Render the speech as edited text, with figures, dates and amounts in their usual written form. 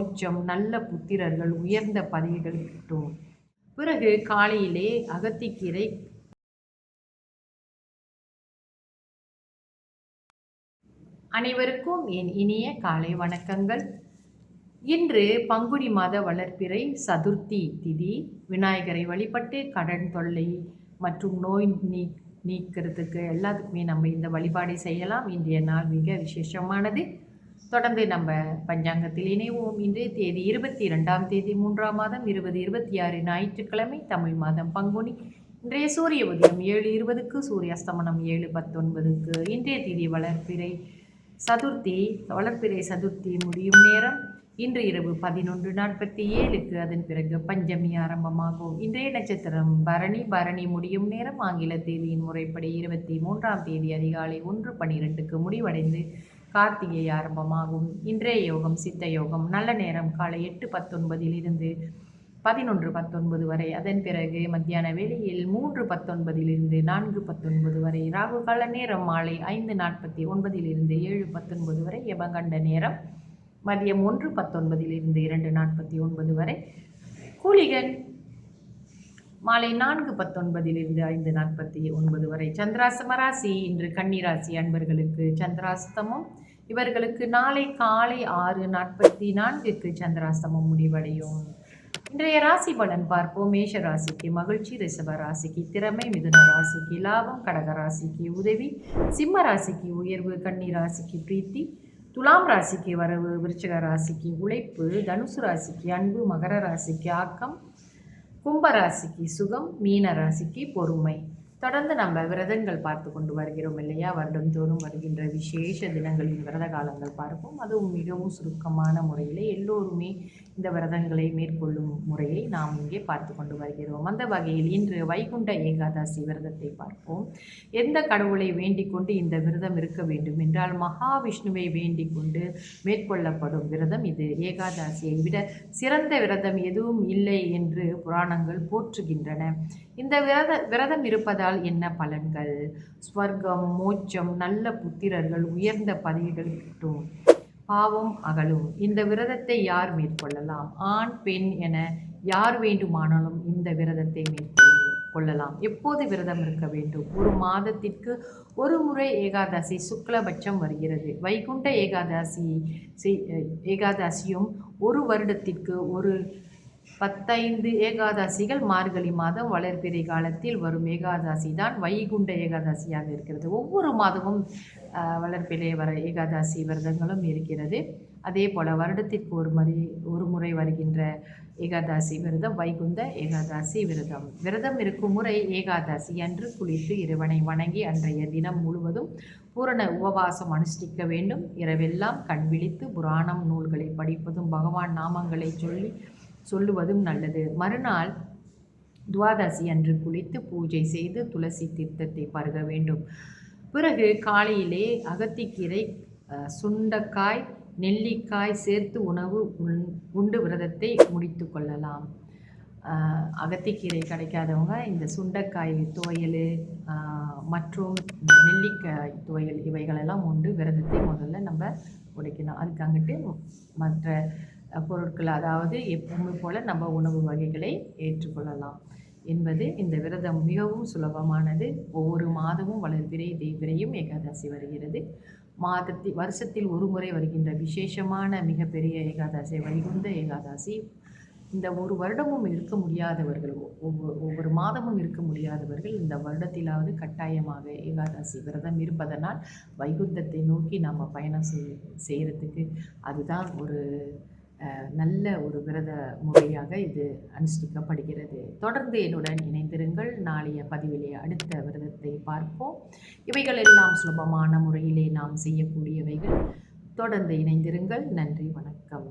மோட்சம், நல்ல புத்திரர்கள், உயர்ந்த பதவிகள் கிட்டும். பிறகு காலையிலே அகத்திக்கீரை. அனைவருக்கும் என் இனிய காலை வணக்கங்கள். இன்று பங்குனி மாத வளர்பிறை சதுர்த்தி திதி. விநாயகரை வழிபட்டு கடன் தொல்லை மற்றும் நோய் நீக்கிறதுக்கு எல்லாத்துக்குமே நம்ம இந்த வழிபாடை செய்யலாம். இன்றைய நாள் மிக விசேஷமானது. தொடர்ந்து நம்ம பஞ்சாங்கத்தில் இணைவோம். இன்றைய தேதி 22ஆம் தேதி 3ஆம் மாதம் 2026 ஞாயிற்றுக்கிழமை, தமிழ் மாதம் பங்குனி. இன்றைய சூரிய உதயம் 7:20க்கு, சூரிய அஸ்தமனம் 7:19க்கு. இன்றைய தேதி வளர்பிறை சதுர்த்தி. வளர்பிறை சதுர்த்தி முடியும் நேரம் இன்று இரவு 11:47க்கு. அதன் பிறகு பஞ்சமி ஆரம்பமாகும். இன்றைய நட்சத்திரம் பரணி. பரணி முடியும் நேரம் ஆங்கில தேதியின் முறைப்படி 23ஆம் தேதி அதிகாலை 1:12க்கு முடிவடைந்து கார்த்திகை ஆரம்பமாகும். இன்றைய யோகம் சித்த யோகம். நல்ல நேரம் காலை 8:19 11:19 வரை. அதன் பிறகு மத்தியான வேளையில் 3:19 4:19 வரை. ராகு கால நேரம் மாலை 5:49 7:19 வரை. யமகண்ட நேரம் மதியம் 1:19 2:49 வரை. கூலிகன் மாலை 4:19 5:49 வரை. சந்திராசிரம ராசி. இன்று கன்னிராசி அன்பர்களுக்கு சந்திராஸ்தமம். இவர்களுக்கு நாளை காலை 6:44க்கு சந்திராஸ்தமம் முடிவடையும். இன்றைய ராசி பலன் பார்ப்போம். மேஷ ராசிக்கு மகிழ்ச்சி, ரிஷப ராசிக்கு திறமை, மிதுன ராசிக்கு லாபம், கடக ராசிக்கு உதவி, சிம்ம ராசிக்கு உயர்வு, கன்னி ராசிக்கு பிரீத்தி, துலாம் ராசிக்கு வரவு, விருச்சிக ராசிக்கு உழைப்பு, தனுசு ராசிக்கு அன்பு, மகர ராசிக்கு ஆக்கம், கும்பராசிக்கு சுகம், மீன ராசிக்கு பொறுமை. தொடர்ந்து நம்ம விரதங்கள் பார்த்து கொண்டு வருகிறோம் இல்லையா? வருடந்தோறும் வருகின்ற விசேஷ தினங்களின் விரத காலங்கள் பார்ப்போம். அதுவும் மிகவும் சுருக்கமான முறையில் எல்லோருமே இந்த விரதங்களை மேற்கொள்ளும் முறையை நாம் இங்கே பார்த்து கொண்டு வருகிறோம். அந்த வகையில் இன்று வைகுண்ட ஏகாதசி விரதத்தை பார்ப்போம். எந்த கடவுளை வேண்டிக் கொண்டு இந்த விரதம் இருக்க வேண்டும் என்றால் மகாவிஷ்ணுவை வேண்டிக் கொண்டு மேற்கொள்ளப்படும் விரதம் இது. ஏகாதசியை விட சிறந்த விரதம் எதுவும் இல்லை என்று புராணங்கள் போற்றுகின்றன. இந்த விரதம் இருப்பதால் என்ன பலன்கள்? ஸ்வர்க்கம், மோட்சம், நல்ல புத்திரர்கள், உயர்ந்த பதவிகள் கிட்டும், பாவம் அகலும். இந்த விரதத்தை யார் மேற்கொள்ளலாம்? ஆண், பெண் என யார் வேண்டுமானாலும் இந்த விரதத்தை மேற்கொள்ளலாம். எப்போது விரதம் இருக்க வேண்டும்? ஒரு மாதத்திற்கு ஒரு முறை ஏகாதசி சுக்லபட்சம் வருகிறது. வைகுண்ட ஏகாதசியும் ஒரு வருடத்திற்கு ஒரு 15 ஏகாதசிகள் மார்கழி மாதம் வளர்பிறை காலத்தில் வரும் ஏகாதசி தான் வைகுண்ட ஏகாதசியாக இருக்கிறது. ஒவ்வொரு மாதமும் வளர்பிறை ஏகாதசி விரதங்களும் இருக்கிறது. அதே போல் வருடத்திற்கு ஒரு முறை வருகின்ற ஏகாதசி விரதம் வைகுந்த ஏகாதசி விரதம். விரதம் இருக்கும் முறை: ஏகாதசி அன்று குளித்து இறைவனை வணங்கி அன்றைய தினம் முழுவதும் பூரண உபவாசம் அனுஷ்டிக்க வேண்டும். இரவெல்லாம் கண் விழித்து புராணம் நூல்களை படிப்பதும் பகவான் நாமங்களை சொல்லுவதும் நல்லது. மறுநாள் துவாதசி அன்று குளித்து பூஜை செய்து துளசி தீர்த்தத்தை பருக வேண்டும். பிறகு காலையிலே அகத்திக்கீரை, சுண்டைக்காய், நெல்லிக்காய் சேர்த்து உணவு உண்டு விரதத்தை முடித்து கொள்ளலாம். அகத்திக்கீரை கிடைக்காதவங்க இந்த சுண்டைக்காய் துவையல் மற்றும் இந்த நெல்லிக்காய் துவையல் இவைகளெல்லாம் உண்டு விரதத்தை முதல்ல நம்ம உடைக்கணும். அதுக்கு அங்கிட்டு மற்ற பொருட்கள், அதாவது எப்பவுமே போல் நம்ம உணவு வகைகளை ஏற்றுக்கொள்ளலாம் என்பது. இந்த விரதம் மிகவும் சுலபமானது. ஒவ்வொரு மாதமும் வளர்பிறை, தேய்பிறையும் ஏகாதசி வருகிறது. வருஷத்தில் ஒரு முறை வருகின்ற விசேஷமான மிகப்பெரிய ஏகாதசி வைகுந்த ஏகாதசி. இந்த ஒரு வருடமும் இருக்க முடியாதவர்கள், ஒவ்வொரு மாதமும் இருக்க முடியாதவர்கள் இந்த வருடத்திலாவது கட்டாயமாக ஏகாதசி விரதம் இருப்பதனால் வைகுந்தத்தை நோக்கி நம்ம பயணம் செய்கிறதுக்கு அதுதான் ஒரு நல்ல ஒரு விரத முறையாக இது அனுஷ்டிக்கப்படுகிறது. தொடர்ந்து என்னுடன் இணைந்திருங்கள். நாளைய பதிவிலே அடுத்த விரதத்தை பார்ப்போம். இவைகள் எல்லாம் சுலபமான முறையிலே நாம் செய்யக்கூடியவைகள். தொடர்ந்து இணைந்திருங்கள். நன்றி, வணக்கம்.